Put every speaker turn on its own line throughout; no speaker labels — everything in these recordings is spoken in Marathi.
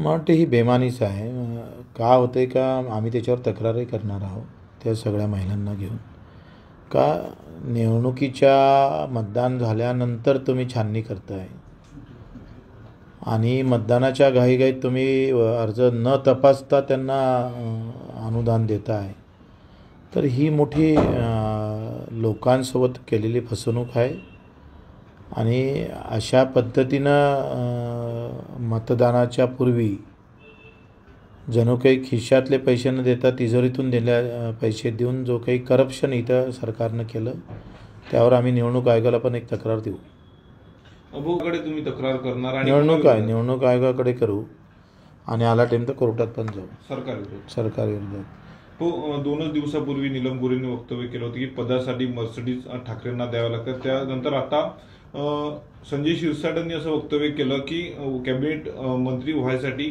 मला वाटतं ही बेमानीच आहे। का होते का आम्ही त्याच्यावर तक्रारही करणार आहोत त्या सगळ्या महिलांना घेऊन। का निवडणुकीच्या मतदान झाल्यानंतर तुम्ही छाननी करताय आणि मतदानाच्या घाईघाईत तुम्ही अर्ज न तपासता त्यांना अनुदान देताय, तर ही मोठी लोकांसोबत केलेली फसवणूक आहे। आणि अशा पद्धतीनं मतदानाच्या पूर्वी जणू काही खिशातले पैसे न देता तिजोरीतून पैसे देऊन जो काही करप्शन इथं सरकारनं केलं, त्यावर आम्ही निवडणूक आयोगाला पण एक तक्रार देऊ।
अबोकडे तुम्ही तक्रार करणार आणि
निवडणूक आयोगाकडे करू आणि आला टाइम तर कोर्टात पण जाऊ सरकार विरोधात।
हो, 2 दिवसापूर्वी नीलम गोऱ्हेंनी वक्तव्य केलं होतं की पदासाठी मर्सिडीज ठाकरेंना द्यावं लागतं। त्यानंतर आता संजय शिरसाटांनी असं वक्तव्य केलं की कॅबिनेट मंत्री व्हायसाठी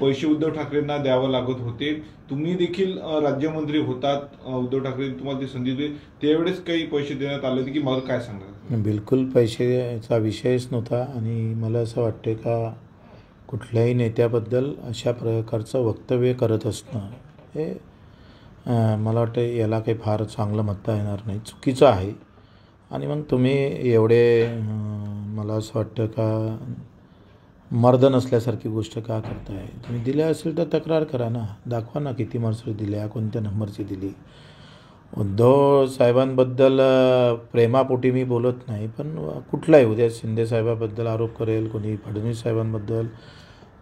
पैसे उद्धव ठाकरेंना द्यावं लागत होते। तुम्ही देखील राज्यमंत्री होतात, उद्धव ठाकरे तुम्हाला ती संधी दिली, त्यावेळेस काही पैसे देण्यात आले होते की मला काय सांगा?
बिलकुल पैशाचा विषयच नव्हता आणि मला असं वाटते का कुठल्याही नेत्याबद्दल अशा प्रकारचं वक्तव्य करत असणं हे मला वाटतं याला काही फार चांगलं म्हणता येणार नाही, चुकीचं आहे। आणि मग तुम्ही एवढे मला असं वाटतं का मर्द नसल्यासारखी गोष्ट का करताय? तुम्ही दिल्या असेल तर तक्रार करा ना, दाखवा ना किती मर्सिडीज दिल्या, कोणत्या नंबरची दिली। उद्धव साहेबांबद्दल प्रेमापोटी मी बोलत नाही, पण कुठलाही उद्या शिंदे साहेबाबद्दल आरोप करेल, कोणी फडणवीस साहेबांबद्दल,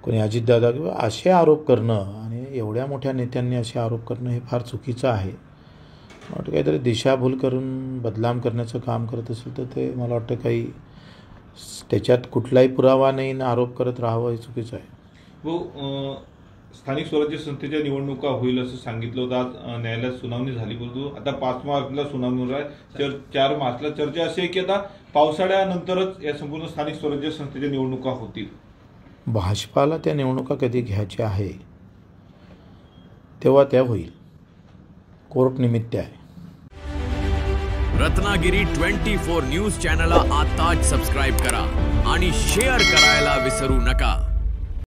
कोणी अजितदादा किंवा असे आरोप करणं आणि एवढ्या मोठ्या नेत्यांनी असे आरोप करणं हे फार चुकीचं आहे। मला वाटतं काहीतरी दिशाभूल करून बदनाम करण्याचं काम करत असेल तर ते मला वाटतं काही त्याच्यात कुठलाही पुरावा नाही आणि आरोप करत राहावं हे चुकीचं आहे।
हो, स्थानिक स्वराज्य संस्थेच्या निवडणुका होईल असं सांगितलं होतं। आज न्यायालयात सुनावणी झाली, परंतु आता 5 मार्चला सुनावणी होणार आहे। 4 मार्चला चर्चा अशी आहे की आता पावसाळ्यानंतरच या संपूर्ण स्थानिक स्वराज्य संस्थेच्या निवडणुका होतील।
भाजपाला त्या निवडणुका कधी घ्यायच्या आहे तेव्हा त्या होईल, कोर्ट निमित्त आहे।
रत्नागिरी 24 न्यूज चॅनलला आताच सबस्क्राइब करा आणि शेअर करायला विसरू नका।